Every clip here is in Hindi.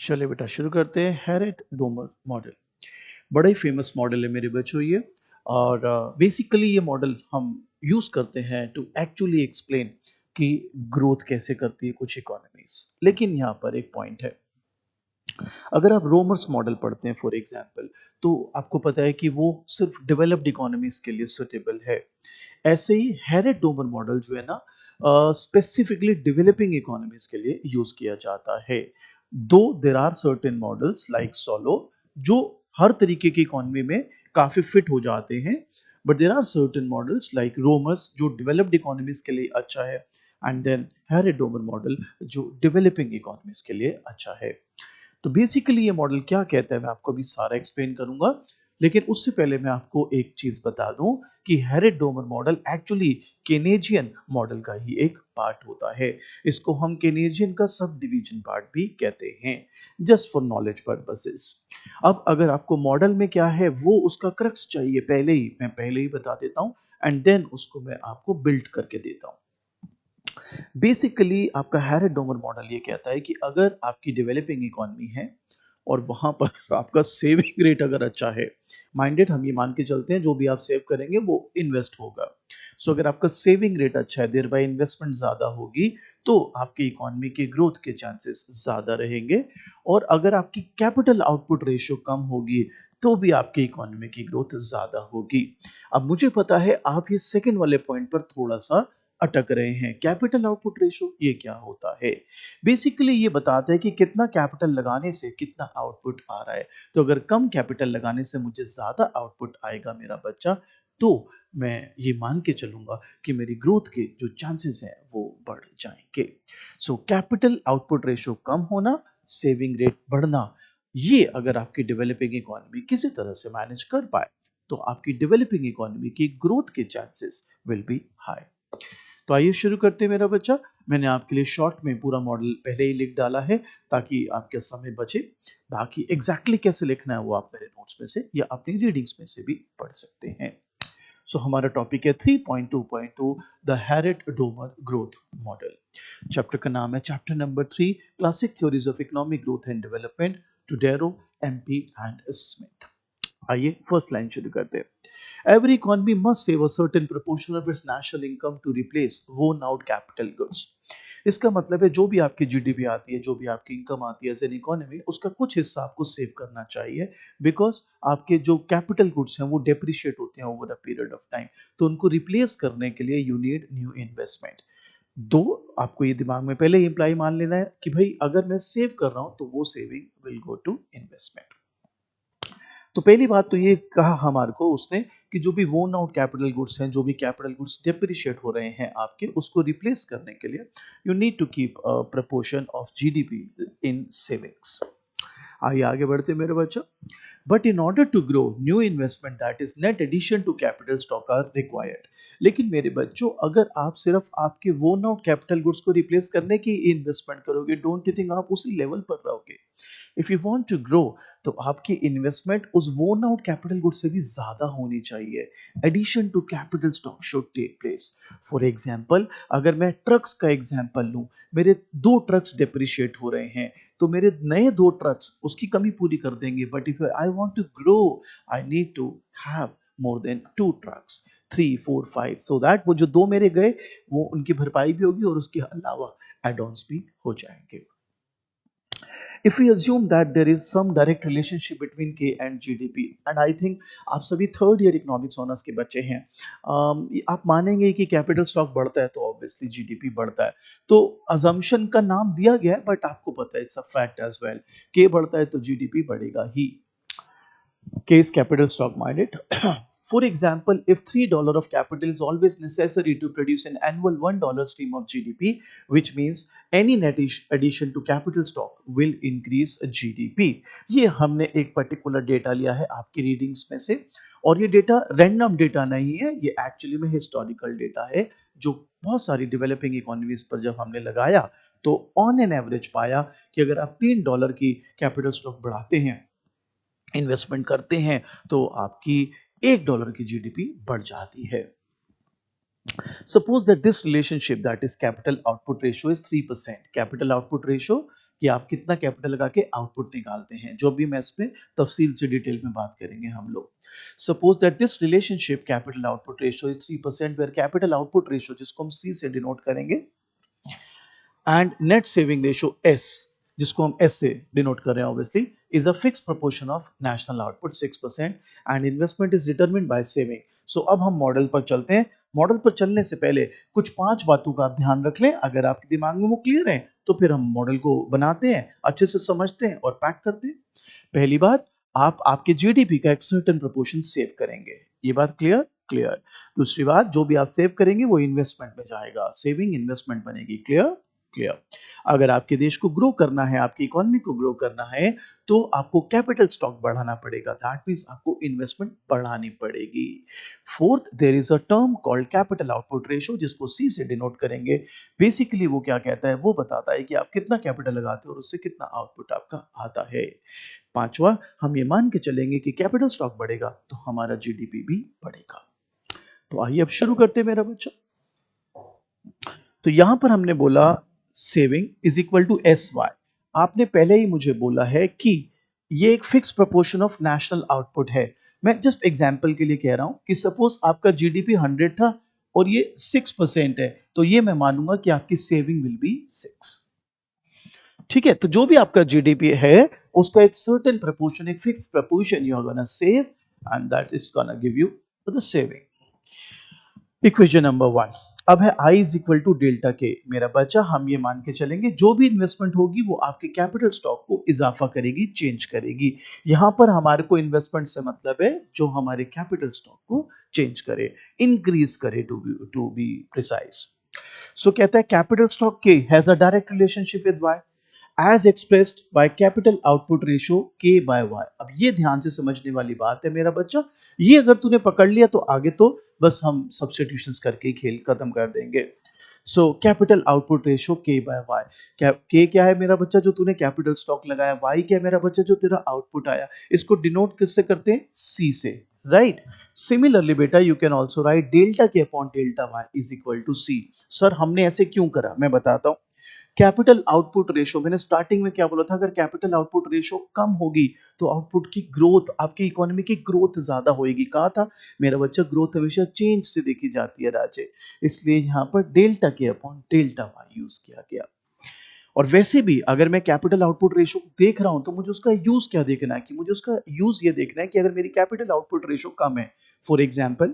चलिए बेटा शुरू करते हैं। हैरेट डोमर मॉडल बड़ा ही फेमस मॉडल है मेरे बच्चों ये। और बेसिकली ये मॉडल हम यूज करते हैं टू एक्चुअली एक्सप्लेन कि ग्रोथ कैसे करती है कुछ इकोनॉमीज। लेकिन यहाँ पर एक पॉइंट है, अगर आप रोमर्स मॉडल पढ़ते हैं फॉर एग्जांपल, तो आपको पता है कि वो सिर्फ डेवलप्ड इकोनॉमीज के लिए सुटेबल है। ऐसे ही हैरेट डोमर मॉडल जो है ना, स्पेसिफिकली डेवलपिंग इकोनॉमीज के लिए यूज किया जाता है। दो there are certain models like Solow जो हर तरीके की इकोनॉमी में काफी फिट हो जाते हैं, but there are certain models like Romer's जो डेवलप्ड इकोनॉमीज के लिए अच्छा है, and then Harrod Domar model जो डेवलपिंग इकोनॉमीज के लिए अच्छा है। तो बेसिकली ये मॉडल क्या कहता है मैं आपको अभी सारा एक्सप्लेन करूंगा, लेकिन उससे पहले मैं आपको एक चीज बता दूं कि Harrett Domar model actually केनेजियन model का ही एक पार्ट होता है। इसको हम केनेजियन का सब डिवीजन पार्ट भी कहते हैं, जस्ट फॉर नॉलेज पर्पसेस। अब अगर आपको मॉडल में क्या है वो उसका क्रक्स चाहिए, मैं पहले ही बता देता हूं, एंड देन उसको मैं आपको बिल्ड करके देता हूं। बेसिकली आपका हैरेट डोमर मॉडल ये कहता है कि अगर आपकी डेवलपिंग इकोनॉमी है और वहां पर आपका सेविंग रेट अगर अच्छा है, माइंडेड हम ये मान के चलते हैं जो भी आप सेव करेंगे वो इन्वेस्ट होगा। सो अगर आपका सेविंग रेट अच्छा है, देयर बाय इन्वेस्टमेंट ज्यादा होगी, तो आपकी इकोनॉमी के ग्रोथ के चांसेस ज्यादा रहेंगे। और अगर आपकी कैपिटल आउटपुट रेशियो कम होगी, तो भी आपकी इकोनॉमी की ग्रोथ ज्यादा होगी। अब मुझे पता है आप ये सेकंड वाले पॉइंट पर थोड़ा सा अटक रहे हैं। कैपिटल आउटपुट रेशो ये क्या होता है? बेसिकली ये बताता है कि कितना कैपिटल लगाने से कितना आउटपुट आ रहा है। तो अगर कम कैपिटल लगाने से मुझे ज्यादा आउटपुट आएगा मेरा बच्चा, तो मैं ये मान के चलूंगा कि मेरी ग्रोथ के जो चांसेस हैं वो बढ़ जाएंगे। सो कैपिटल आउटपुट रेशो कम होना, सेविंग रेट बढ़ना, ये अगर आपकी डेवलपिंग इकोनॉमी किसी तरह से मैनेज कर पाए, तो आपकी डेवलपिंग इकोनॉमी की ग्रोथ के चांसेस विल बी हाई। तो आइए शुरू करते हैं मेरा बच्चा। मैंने आपके लिए शॉर्ट में पूरा मॉडल पहले ही लिख डाला है ताकि आपके समय बचे। बाकी एग्जैक्टली कैसे लिखना है वो आप मेरे नोट्स में से या अपनी रीडिंग्स में से भी पढ़ सकते हैं। सो हमारा टॉपिक है 3.2.2 the Harrod Domar growth model. Chapter का नाम है chapter number 3, classic theories of economic growth and development, Todaro, MP and Smith. आइए फर्स्ट लाइन शुरू करते हैं। Every economy must save a certain proportion of its national income to replace worn out capital goods. इसका मतलब है जो भी आपकी जीडीपी आती है, जो भी आपकी इनकम आती है एज एन इकोनॉमी, उसका कुछ हिस्सा आपको सेव करना चाहिए। बिकॉज आपके जो कैपिटल गुड्स हैं वो डेप्रिशिएट होते हैं over a period of time, तो उनको रिप्लेस करने के लिए यू नीड न्यू इन्वेस्टमेंट। दो, आपको ये दिमाग में पहले ही इंप्लाई मान लेना है कि भाई अगर मैं सेव कर रहा हूं तो वो saving will go to investment. तो पहली बात तो ये कहा हमारे को उसने कि जो भी वोन आउट कैपिटल गुड्स हैं, जो भी कैपिटल गुड्स डेप्रिशिएट हो रहे हैं आपके, उसको रिप्लेस करने के लिए you need to keep a proportion of GDP in savings. आइए आगे बढ़ते मेरे बच्चों। But in order to grow new investment that is net addition to capital stock are required. लेकिन मेरे बच्चों अगर आप सिर्फ आपके वोन आउट कैपिटल गुड्स को रिप्लेस करने की इन्वेस्टमेंट करोगे, डोंट यू थिंक आप उसी लेवल पर रहोगे? If you want to grow, तो आपकी इन्वेस्टमेंट उस वोन आउट कैपिटल गुड से भी ज्यादा होनी चाहिए। Addition to capital stock should take place. For example, अगर मैं ट्रक्स का एग्जांपल लूं, मेरे दो ट्रक्स डेप्रिशिएट हो रहे हैं, तो मेरे नए दो ट्रक्स उसकी कमी पूरी कर देंगे। But if I want to grow, I need to have more than two trucks, 3 4 5, so that वो जो दो मेरे गए वो उनकी भरपाई भी होगी और उसके अलावा एड ऑन्स भी हो जाएंगे। If we assume that there is some direct relationship between K and GDP, and I think आप सभी थर्ड ईयर इकोनॉमिक्स ऑनर्स के बच्चे हैं, आप मानेंगे कि कैपिटल स्टॉक बढ़ता है तो ऑब्वियसली जीडीपी बढ़ता है। तो अजम्पशन का नाम दिया गया है, बट आपको पता है it's a fact as well. के बढ़ता है तो जीडीपी बढ़ेगा ही। K is capital stock minded. For example, if $3 of capital is always necessary to produce an annual $1 stream of GDP, which means any net addition to capital stock will increase GDP. ये हमने एक पर्टिकुलर डेटा लिया है आपकी रीडिंग्स में से, और ये डेटा रैंडम डेटा नहीं है, ये एक्चुअली में हिस्टोरिकल डेटा है जो बहुत सारी डेवलपिंग इकोनॉमीज पर जब हमने लगाया तो ऑन एन एवरेज पाया कि अगर आप $3 की कैपिटल स्टॉक बढ़ाते हैं, इन्वेस्टमेंट करते हैं, तो आपकी $1 की जीडीपी बढ़ जाती है। Suppose that this relationship, that is capital output ratio, is 3%. Capital output ratio कि आप कितना कैपिटल लगा के आउटपुट निकालते हैं, जो भी मैं इस पे तफसील से डिटेल में बात करेंगे हम लोग। Suppose that this relationship capital output ratio is 3%, where capital output ratio, जिसको हम सी से डिनोट करेंगे, and net saving ratio S, जिसको हम एस से डिनोट कर रहे हैं obviously, is a fix proportion of national output 6%, and investment is determined by saving. So अब हम मॉडल पर चलते हैं। मॉडल पर चलने से पहले कुछ 5 बातों का आप ध्यान रख लें। अगर आपके दिमाग में वो क्लियर है तो फिर हम मॉडल को बनाते हैं, अच्छे से समझते हैं और पैक करते हैं। पहली बात, आप आपके जीडीपी का एक सर्टेन प्रोपोर्शन सेव करेंगे, ये बात क्लियर क्लियर। दूसरी बात, जो भी आप सेव करेंगे वो इन्वेस्टमेंट में जाएगा, सेविंग इन्वेस्टमेंट बनेगी, क्लियर क्लियर। अगर आपके देश को ग्रो करना है, आपकी इकोनॉमी को ग्रो करना है, तो आपको कैपिटल स्टॉक बढ़ाना पड़ेगा, दैट मींस आपको इन्वेस्टमेंट बढ़ानी पड़ेगी। Fourth, there is a term called capital output ratio, जिसको सी से डिनोट करेंगे। बेसिकली वो क्या कहता है, वो बताता है कि आप कितना कैपिटल लगाते हो और उससे कितना आउटपुट आपका आता है। पांचवा, हम ये मान के चलेंगे कि कैपिटल स्टॉक बढ़ेगा तो हमारा जीडीपी भी बढ़ेगा। तो आइए अब शुरू करते हैं मेरा बच्चा। तो यहां पर हमने बोला saving is equal to S Y. आपने पहले ही मुझे बोला है कि ये एक fix proportion of national output है। मैं जस्ट एग्जांपल के लिए कह रहा हूं कि सपोज आपका जीडीपी 100 था और ये 6% है, तो ये मैं मानूंगा कि आपकी सेविंग विल बी 6। ठीक है, तो जो भी आपका जीडीपी है उसका एक सर्टेन प्रोपोर्शन, एक fix proportion you are gonna save, and that is gonna give you the saving. Equation number 1 अब है I is equal to delta K. मेरा बच्चा, हम ये मान के चलेंगे जो भी इन्वेस्टमेंट होगी वो आपके कैपिटल स्टॉक को इजाफा करेगी, चेंज करेगी। यहां पर हमारे को इन्वेस्टमेंट से मतलब है जो हमारे कैपिटल स्टॉक को चेंज करे, इंक्रीज करे, टू बी प्रिसाइज। सो कहता है कैपिटल स्टॉक के has a direct relationship with Y as expressed by capital output ratio K by Y। अब ये ध्यान से समझने वाली बात है मेरा बच्चा, ये अगर तूने पकड़ लिया तो आगे तो बस हम सब्स्टिट्यूशंस करके ही खेल खत्म कर देंगे। So capital output ratio K by Y। K क्या है मेरा बच्चा, जो तूने कैपिटल स्टॉक लगाया, Y क्या है मेरा बच्चा, जो तेरा आउटपुट आया। इसको डिनोट किससे करते हैं, C से, राइट। सिमिलरली बेटा you can also write delta K upon delta Y is equal to C। Sir हमने ऐसे क्यों करा, मैं बताता हूं। कैपिटल आउटपुट रेशो, मैंने स्टार्टिंग में क्या बोला था, अगर कैपिटल आउटपुट रेशो कम होगी तो आउटपुट की ग्रोथ, आपकी इकोनॉमी की ग्रोथ ज्यादा होगी। कहा था मेरा बच्चा, ग्रोथ हमेशा चेंज से देखी जाती है राजे, इसलिए यहाँ पर डेल्टा के अपॉन डेल्टा वाई यूज किया गया। और वैसे भी अगर मैं कैपिटल आउटपुट रेशो देख रहा हूं तो मुझे उसका यूज क्या देखना है, कि मुझे उसका यूज ये देखना है कि अगर मेरी कैपिटल आउटपुट रेशो कम है, for example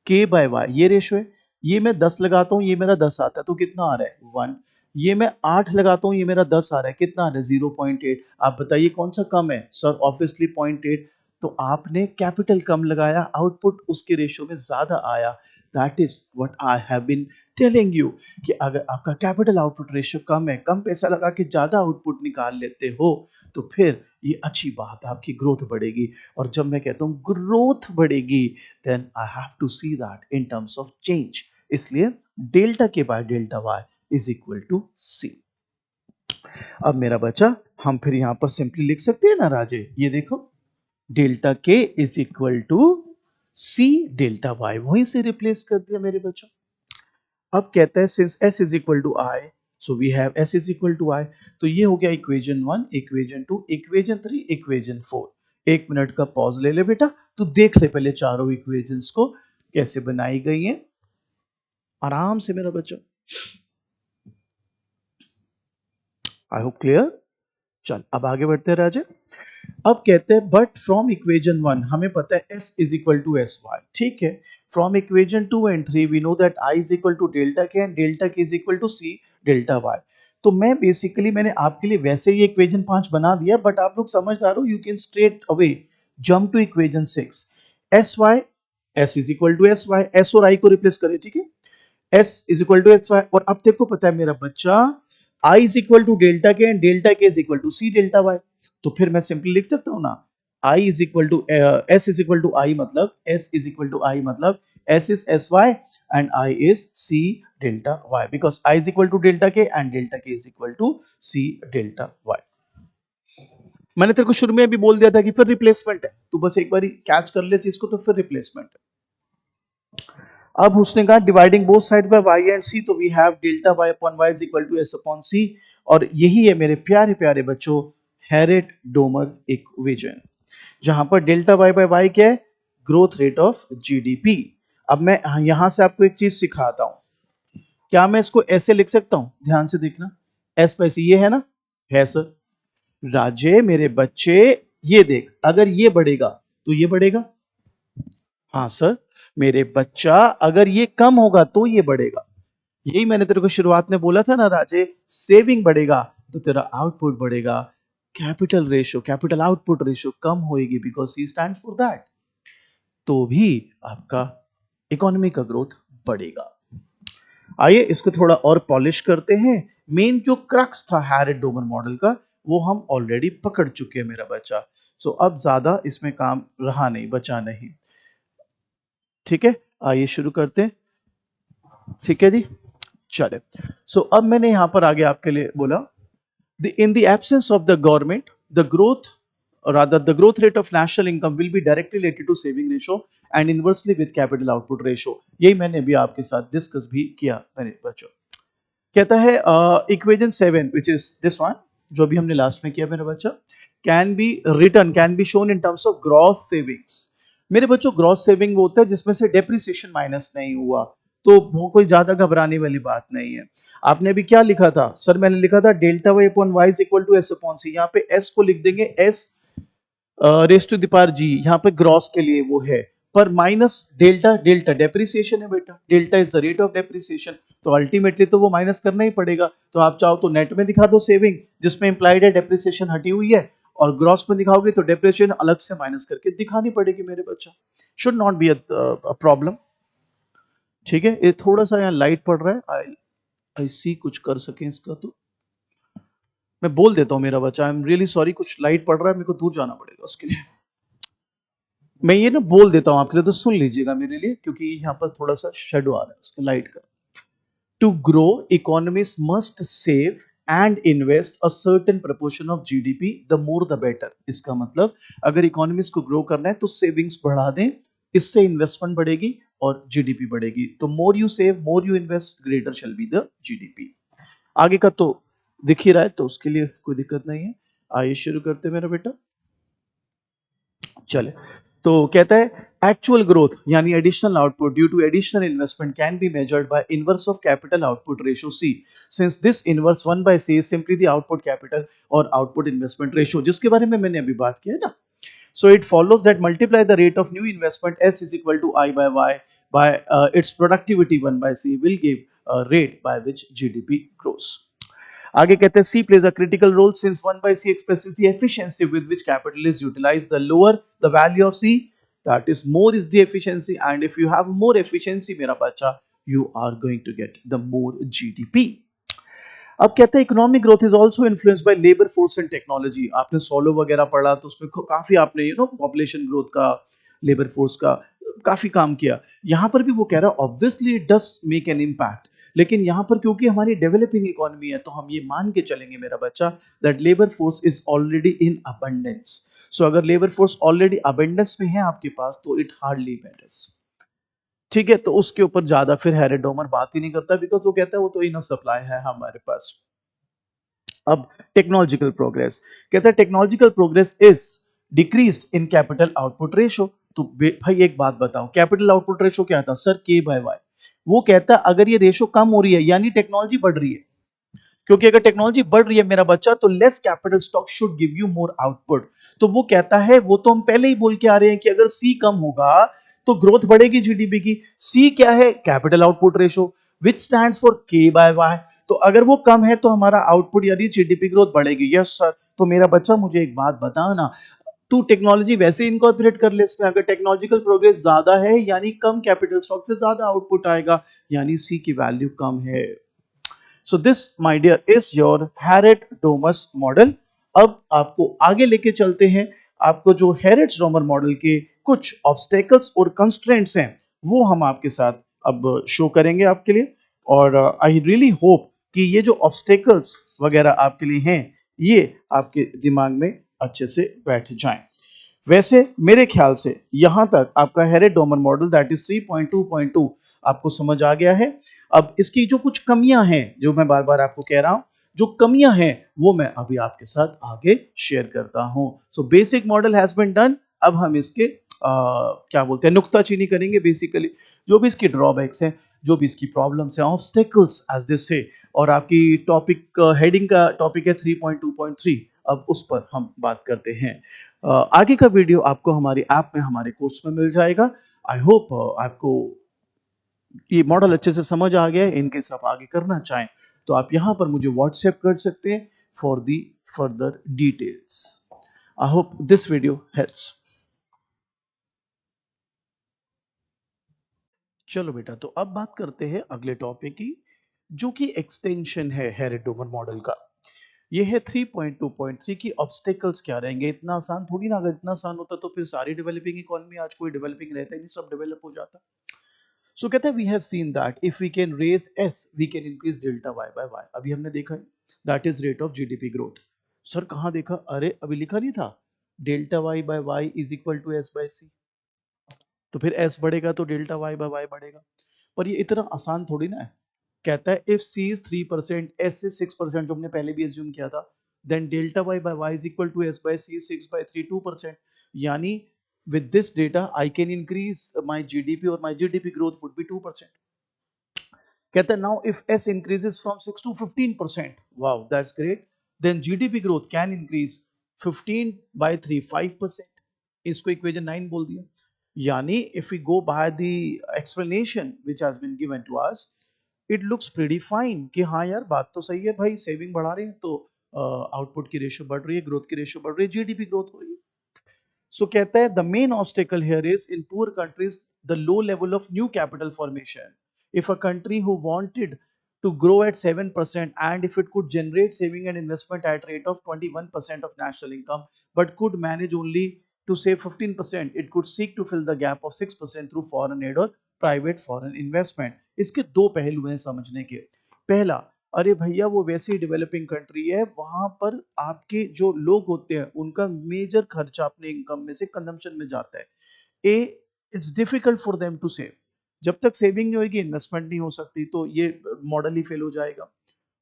K by Y ये रेशो है, ये मैं 10 लगाता हूँ, ये मेरा 10 आता है, तो कितना आ रहा है 1। ये मैं 8 लगाता हूँ, ये मेरा 10 आ रहा है, कितना आ रहा है 0.8। आप बताइए कौन सा कम है, सर ऑब्वियसली 0.8। तो आपने कैपिटल कम लगाया, आउटपुट उसके रेशो में ज्यादा आया। That is what I have been telling you, कि अगर आपका कैपिटल आउटपुट रेशियो कम है, कम पैसा लगा के ज्यादा आउटपुट निकाल लेते हो, तो फिर ये अच्छी बात है, आपकी ग्रोथ बढ़ेगी। और जब मैं कहता हूँ ग्रोथ बढ़ेगी, then I have to see that in terms of change। इसलिए डेल्टा के by delta Y is equal to C. अब मेरा बच्चा, हम फिर यहां पर सिंपली लिख सकते हैं ना राजे, ये देखो delta K is equal to C delta Y, वहीं से रिप्लेस कर दिया मेरे बच्चों। अब कहता है since s is equal to I, so we have s is equal to I. तो ये हो गया इक्वेशन 1, इक्वेशन 2, इक्वेशन 3, इक्वेशन 4। एक मिनट का पॉज ले ले बेटा, तू देख ले पहले चारों इक्वेशंस को कैसे बनाई गई हैं, आराम से मेरा बच्चा। I hope clear. चल अब आगे बढ़ते हैं राजे। अब कहते हैं बट फ्रॉम इक्वेशन 1 हमें पता है s is equal to S Y, ठीक है। From equation 2 and 3 we know that i is equal to delta K and delta K is equal to c delta y। तो मैं बेसिकली मैंने आपके लिए वैसे ही इक्वेशन 5 बना दिया, बट आप लोग समझदार हो, you can straight away jump to equation 6। S Y, s is equal to S Y, s और i को रिप्लेस करें, ठीक है। s is equal to S Y, और अब तेरे को पता है मेरा बच्चा i is equal to delta K and delta K is equal to c delta y। तो फिर मैं सिंपली लिख सकता हूं ना, i is equal to s is equal to i, मतलब s is equal to i, मतलब s is S Y and i is c delta y, because i is equal to delta K and delta K is equal to c delta y। मैंने तेरे को शुरू में भी बोल दिया था कि फिर रिप्लेसमेंट है, तू बस एक बार कैच कर ले चीज को, तो फिर रिप्लेसमेंट है। अब उसने कहा dividing both side by Y and C, तो we have delta Y upon Y is equal to S upon C, और यही है मेरे प्यारे प्यारे बच्चों हैरेट डोमर इक्वेशन, जहां पर डेल्टा वाई बाय वाई क्या है, ग्रोथ रेट ऑफ जीडीपी। अब मैं यहां से आपको एक चीज सिखाता हूं, क्या मैं इसको ऐसे लिख सकता हूं, ध्यान से देखना, एस पैसे ये है ना, है सर, राजे मेरे बच्चे ये देख, अगर ये बढ़ेगा तो ये बढ़ेगा, हाँ सर मेरे बच्चा अगर ये कम होगा तो ये बढ़ेगा, यही मैंने तेरे को शुरुआत में बोला था ना राजे, सेविंग बढ़ेगा तो तेरा आउटपुट बढ़ेगा, capital ratio capital output ratio कम होएगी because C stand for that, तो भी आपका इकोनॉमी का ग्रोथ बढ़ेगा। आइए इसको थोड़ा और पॉलिश करते हैं, मेन जो क्रक्स था हैरेट डोमर मॉडल का वो हम ऑलरेडी पकड़ चुके हैं मेरा बच्चा, सो अब ज्यादा इसमें काम रहा नहीं, बचा नहीं, ठीक है, आइए शुरू करते हैं, ठीक है जी, चले। सो अब मैंने यहां पर आगे आपके लिए बोला, in the absence of the government, the growth, or rather the growth rate of national income will be directly related to saving ratio and inversely with capital output ratio, यही मैंने भी आपके साथ डिस्कस भी किया मेरे बच्चों। कहता है equation 7 which is this one, जो भी हमने लास्ट में किया मेरे बच्चा, can be shown in terms of gross savings. मेरे बच्चों ग्रॉस सेविंग वो होता है जिसमें से डेप्रिसिएशन माइनस नहीं हुआ, तो वो कोई ज्यादा घबराने वाली बात नहीं है। आपने अभी क्या लिखा था सर, मैंने लिखा था delta Y upon Y is equal to S upon C, यहाँ पे एस को लिख देंगे S raise to the power G, यहाँ पे ग्रॉस के लिए वो है, पर माइनस डेल्टा, डेल्टा डेप्रिसिएशन है बेटा, delta is the rate of depreciation, तो अल्टीमेटली तो वो माइनस करना ही पड़ेगा, तो आप चाहो तो नेट में दिखा दो सेविंग जिसमें इंप्लाइड है डेप्रिसिएशन हटी हुई है, और ग्रॉस में दिखाओगे तो डेप्रिसिएशन अलग से माइनस करके दिखानी पड़ेगी मेरे बच्चा, should not be a problem, ठीक है। ये थोड़ा सा यहाँ लाइट पड़ रहा है, आई सी कुछ कर सके इसका, तो मैं बोल देता हूँ मेरा बच्चा, आई एम रियली सॉरी, कुछ लाइट पड़ रहा है, मेरे को दूर जाना पड़ेगा उसके लिए, मैं ये ना बोल देता हूँ आपके लिए, तो सुन लीजिएगा मेरे लिए, क्योंकि यहाँ पर थोड़ा सा शेडो आ रहा है उसके लाइट का। To grow economies must save and invest a certain proportion of GDP, the more the better, इसका मतलब अगर इकोनॉमीज को ग्रो करना है तो सेविंग्स बढ़ा दें, इससे इन्वेस्टमेंट बढ़ेगी और जीडीपी बढ़ेगी, तो more you save more you invest greater shall be the GDP. आगे का तो दिख ही रहा है तो उसके लिए कोई दिक्कत नहीं है, आइए शुरू करते हैं मेरा बेटा, चले। तो कहता है एक्चुअल ग्रोथ यानी additional output due to additional investment can be measured by inverse of capital output ratio C, since this inverse 1 by c is simply the output capital और आउटपुट इन्वेस्टमेंट रेशियो, जिसके बारे में मैंने अभी बात की है ना। So it follows that multiply the rate of new investment S is equal to I by Y by its productivity 1 by C will give a rate by which GDP grows. आगे कहते हैं C plays a critical role since 1 by C expresses the efficiency with which capital is utilized. The lower the value of C, that is more is the efficiency, and if you have more efficiency मेरा बच्चा, you are going to get the more GDP. अब कहते हैं economic growth is also influenced by labour force and technology, आपने सोलो वगैरह पढ़ा तो उसमें काफी आपने पॉपुलेशन ग्रोथ का, लेबर फोर्स का काफी काम किया, यहाँ पर भी वो कह रहा है obviously it does make an impact, लेकिन यहाँ पर क्योंकि हमारी डेवलपिंग इकोनॉमी है तो हम ये मान के चलेंगे मेरा बच्चा that labour force is already in abundance, so अगर लेबर फोर्स ऑलरेडी अबंडेंस में है आपके पास तो इट हार्डली मैटर्स, ठीक है, तो उसके ऊपर ज्यादा फिर हैरेट डोमर बात ही नहीं करता, बिकॉज वो कहता है वो तो इनफ सप्लाई है हमारे पास। अब टेक्नोलॉजिकल प्रोग्रेस, कहता है technological progress is decreased in capital output ratio, तो भाई एक बात बताओ कैपिटल आउटपुट रेशो क्या था सर, के बाय वाई, वो कहता है अगर ये रेशो कम हो रही है यानी टेक्नोलॉजी बढ़ रही है, क्योंकि अगर टेक्नोलॉजी बढ़ रही है मेरा बच्चा तो less capital stock should give you more output, तो वो कहता है वो तो हम पहले ही बोल के आ रहे हैं कि अगर सी कम होगा तो ग्रोथ बढ़ेगी जीडीपी की, सी क्या है capital output ratio which stands for के बाय वाई, तो अगर वो कम है तो हमारा आउटपुट यानी जीडीपी ग्रोथ बढ़ेगी, यस सर। तो मेरा बच्चा मुझे एक बात बता ना, तू टेक्नोलॉजी वैसे इनकॉर्पोरेट कर ले इसमें, अगर टेक्नोलॉजिकल प्रोग्रेस ज्यादा है यानी कम कैपिटल स्टॉक से ज्यादा आउटपुट आएगा, यानी सी की वैल्यू कम है। So this, my dear, is your Harrod-Domus model. अब आपको आगे लेके चलते हैं, आपको जो Harrod-Domus मॉडल के कुछ ऑब्स्टेकल्स और कंस्ट्रेंट्स हैं वो हम आपके साथ अब शो करेंगे आपके लिए, और आई रियली होप कि ये जो ऑब्स्टेकल्स वगैरह आपके लिए हैं ये आपके दिमाग में अच्छे से बैठ जाएं। वैसे मेरे ख्याल से यहां तक आपका Harrod-Domus मॉडल दैट इज 3.2.2 आपको समझ आ गया है। अब इसकी जो कुछ कमियां हैं, जो मैं बार बार आपको कह रहा हूं, जो कमियां हैं वो मैं अभी आपके साथ आगे शेयर करता हूं। So basic model has been done. अब हम इसके क्या बोलते हैं, नुक्ताचीनी करेंगे। बेसिकली जो भी इसकी ड्रॉबैक्स हैं, जो भी इसकी प्रॉब्लम्स हैं, ऑब्स्टेकल्स एज दिस से, और आपकी टॉपिक हेडिंग का टॉपिक है 3.2.3। अब उस पर हम बात करते हैं। आगे का वीडियो आपको हमारी ऐप में, हमारे कोर्स में मिल जाएगा। आई होप आपको ये मॉडल अच्छे से समझ आ गया है। इनकेस आप आगे करना चाहें तो आप यहां पर मुझे व्हाट्सएप कर सकते हैं for the further details. I hope this video helps. चलो बेटा, तो अब बात करते हैं अगले टॉपिक की, जो कि एक्सटेंशन है हेरेट-डोमर मॉडल का। ये है 3.2.3 की ऑब्स्टेकल्स क्या रहेंगे। इतना आसान थोड़ी ना, अगर इतना आसान होता तो फिर सारी डेवलपिंग इकोनॉमी, आज कोई डेवलपिंग रहता ही नहीं, सब डेवलप हो जाता। सो कहता है we have seen that if we can raise S we can increase delta Y by Y. अभी हमने देखा है that is rate of GDP growth. Sir कहाँ देखा? अरे अभी लिखा नहीं था delta Y by Y is equal to S by C? तो फिर एस बढ़ेगा तो डेल्टा वाई बाय वाई बढ़ेगा। पर ये इतना आसान थोड़ी ना है। कहता है if C is 3%, S is 6%, जो हमने पहले भी एज्यूम किया था, then delta Y by Y is equal to S by C 6/3 2%। यानी with this data I can increase my GDP, or my GDP growth would be 2%. कहता है now if S increases from 6 to 15%, wow that's great, then GDP growth can increase 15 by 3 5%। इसको इक्वेशन 9 बोल दिया। यानी if we go by the explanation which has been given to us, it looks pretty fine कि हाँ यार बात तो सही है भाई, सेविंग बढ़ा रहे हैं तो आउटपुट की रेशियो बढ़ रही है, ग्रोथ की रेशियो बढ़ रही है, जीडीपी ग्रोथ हो रही है। सो कहता है the main obstacle here is in poor countries the low level of new capital formation. If a country who wanted to grow at 7%, and if it could generate saving and investment at rate of 21% of national income, but could manage only to save 15%, it could seek to fill the gap of 6% through foreign aid or private foreign investment। इसके दो पहलू हैं समझने के। पहला, अरे भैया वो वैसी डेवलपिंग कंट्री है, वहां पर आपके जो लोग होते हैं उनका मेजर खर्चा अपने इनकम में से कंजम्पशन में जाता है। Uh, it's difficult for them to save. जब तक सेविंग नहीं होगी, इन्वेस्टमेंट नहीं हो सकती, तो ये मॉडल ही फेल हो जाएगा।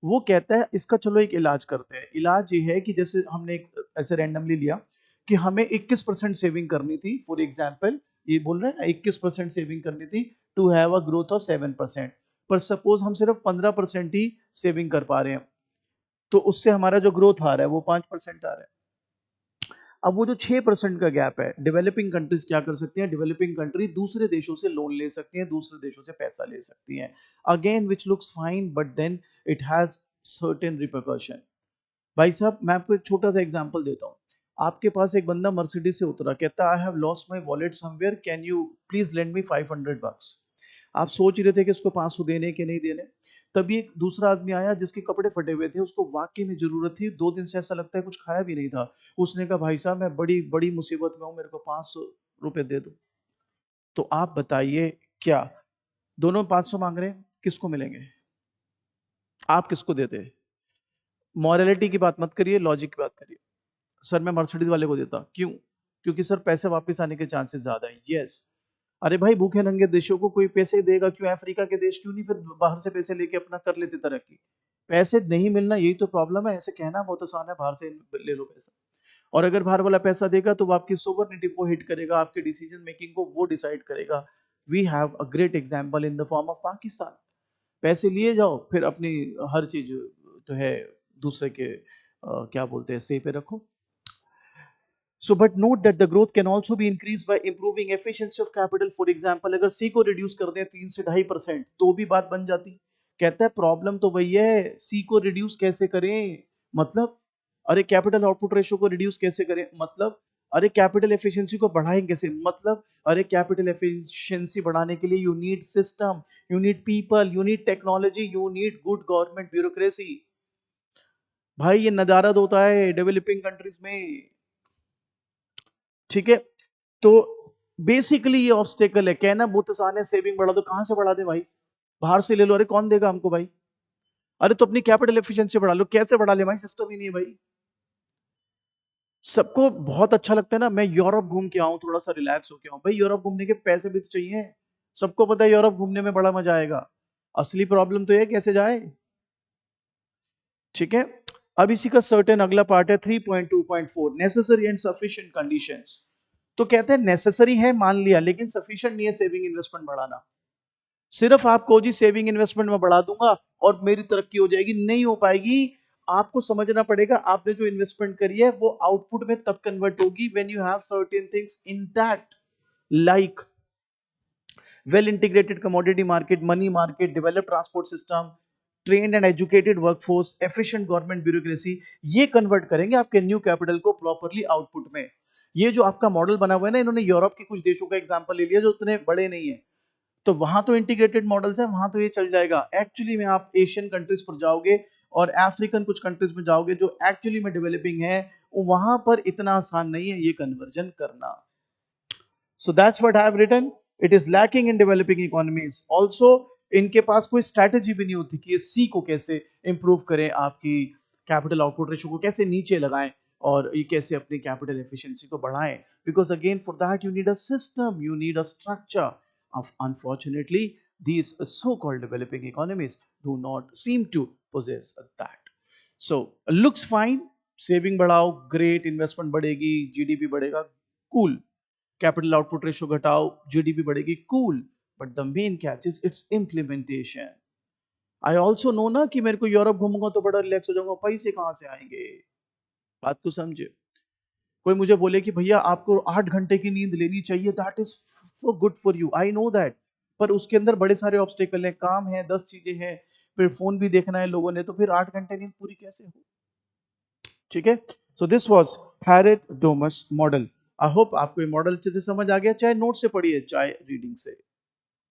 वो कहता है इसका चलो एक इलाज करते हैं। इलाज ये है कि जैसे हमने एक ऐसे रैंडमली लिया कि हमें 21% सेविंग करनी थी, फॉर एग्जाम्पल ये बोल रहे हैं ना 21% सेविंग करनी थी to have a growth of 7%। पर सपोज हम सिर्फ 15% ही सेविंग कर पा रहे हैं, तो उससे हमारा जो ग्रोथ आ रहा है वो 5% आ रहा है। अब वो जो 6% का गैप है, डेवलपिंग कंट्रीज क्या कर सकती हैं? डेवलपिंग कंट्री दूसरे देशों से लोन ले सकती हैं, दूसरे देशों से पैसा ले सकती हैं। Again which looks fine, but then it has certain repercussion. भाई साहब मैं आपको एक छोटा सा एग्जांपल देता हूँ। आपके पास एक बंदा मर्सिडीज से उतरा, कहता I have lost my wallet somewhere, can you please lend me 500 bucks। आप सोच रहे थे कि उसको 500 देने के नहीं देने, तभी एक दूसरा आदमी आया जिसके कपड़े फटे हुए थे, उसको वाकई में जरूरत थी, 2 दिन से ऐसा लगता है कुछ खाया भी नहीं था। उसने कहा भाई साहब मैं बड़ी बड़ी मुसीबत में हूँ, मेरे को 500 रुपए दे दो। तो आप बताइए क्या दोनों 500 मांग रहे हैं, किसको मिलेंगे? आप किसको देते? मॉरलिटी की बात मत करिए, लॉजिक की बात करिए। सर मैं मर्सिडीज वाले को देता, क्यों? क्योंकि सर पैसे वापस आने के चांसेस ज्यादा है। यस। अरे भाई भूखे नंगे देशों को कोई पैसे देगा क्यों? अफ्रीका के देश क्यों नहीं फिर बाहर से पैसे लेके अपना कर लेते तरक्की? पैसे नहीं मिलना यही तो प्रॉब्लम है। ऐसे कहना बहुत आसान है, बाहर से ले लो पैसा। और अगर बाहर वाला पैसा देगा तो वो आपकी सोवरेनिटी को हिट करेगा, आपके डिसीजन मेकिंग को वो डिसाइड करेगा। We have a great example in the form of Pakistan. पैसे लिए जाओ, फिर अपनी हर चीज जो है दूसरे के क्या बोलते हैं से पे रखो। So, but note that the growth can also be increased by improving efficiency of capital. For example, अगर C को रिड्यूस कर दें 3 से 2.5% तो भी बात बन जाती। कहता है प्रॉब्लम तो वही है, C को रिड्यूस कैसे करें? मतलब अरे कैपिटल आउटपुट रेशियो को रिड्यूस कैसे करें? मतलब अरे कैपिटल एफिशिएंसी को बढ़ाएं कैसे? मतलब अरे कैपिटल एफिशिएंसी बढ़ाने के लिए you need system, you need people, you need technology, you need good government bureaucracy. भाई ये नदारद होता है डेवलपिंग कंट्रीज में। ठीक है, तो बेसिकली ये ऑब्स्टेकल है। कहना बहुत आसान है, सेविंग बढ़ा दो, कहां से बढ़ा दे भाई? बाहर से ले लो। अरे कौन देगा हमको भाई? अरे तो अपनी कैपिटल एफिशिएंसी बढ़ा लो। कैसे बढ़ा ले भाई? सिस्टम ही नहीं है भाई। सबको बहुत अच्छा लगता है ना, मैं यूरोप घूम के आऊं, थोड़ा सा रिलैक्स हो के आऊं। भाई यूरोप घूमने के पैसे भी तो चाहिए। सबको पता है यूरोप घूमने में बड़ा मजा आएगा, असली प्रॉब्लम तो ये है कैसे जाए। ठीक है, अब इसी का सर्टेन अगला पार्ट है 3.2.4 नेसेसरी एंड सफिशिएंट कंडीशंस। तो कहते हैं नेसेसरी है मान लिया, लेकिन सफिशिएंट नहीं है सेविंग इन्वेस्टमेंट बढ़ाना। सिर्फ आपको जी सेविंग इन्वेस्टमेंट में बढ़ा दूंगा और मेरी तरक्की हो जाएगी, नहीं हो पाएगी। आपको समझना पड़ेगा आपने जो इन्वेस्टमेंट करी है वो आउटपुट में तब कन्वर्ट होगी when you have certain things intact, like well integrated commodity market, money market, develop transport system, trained and educated workforce, efficient government bureaucracy. ये कन्वर्ट करेंगे आपके न्यू कैपिटल को प्रॉपरली आउटपुट में। ये जो आपका मॉडल बना हुआ है ना, इन्होंने यूरोप के कुछ देशों का एग्जांपल ले लिया जो उतने बड़े नहीं है, तो वहां तो इंटीग्रेटेड मॉडल्स है, वहां तो ये चल जाएगा। एक्चुअली में आप एशियन कंट्रीज पर जाओगे और अफ्रीकन कुछ कंट्रीज में जाओगे जो एक्चुअली में डेवलपिंग है, वहां पर इतना आसान नहीं है ये कन्वर्जन करना। So that's what I have written, it is lacking in developing economies also. इनके पास कोई स्ट्रैटेजी भी नहीं होती कि ये सी को कैसे इंप्रूव करें, आपकी कैपिटल आउटपुट रेशियो को कैसे नीचे लगाएं और ये कैसे अपनी कैपिटल एफिशिएंसी को बढ़ाएं। Because again for that you need a system, you need a structure. Unfortunately, these so-called developing economies do not seem to possess that. So, looks fine, saving बढ़ाओ, great, investment बढ़ेगी, GDP बढ़ेगा, cool. Capital output ratio घटाओ, GDP बढ़ेगी, cool. But the main catch is its implementation. I also know ना कि मेरे को यूरोप घूमूंगा तो बड़ा रिलैक्स हो जाऊंगा, पैसे कहाँ से आएंगे? बात को समझे। कोई मुझे बोले कि भैया आपको 8 घंटे की नींद लेनी चाहिए, that is so good for you, I know that, पर उसके अंदर बड़े सारे ऑब्स्टेकल हैं, काम है, 10 चीजें हैं, फिर फोन भी देखना है लोगों ने, तो फिर 8 घंटे नींद पूरी कैसे हो। ठीक है, so this was Harrod Domar model. I hope आपको ये मॉडल अच्छे से समझ आ गया, चाहे नोट से पढ़िए चाहे रीडिंग से।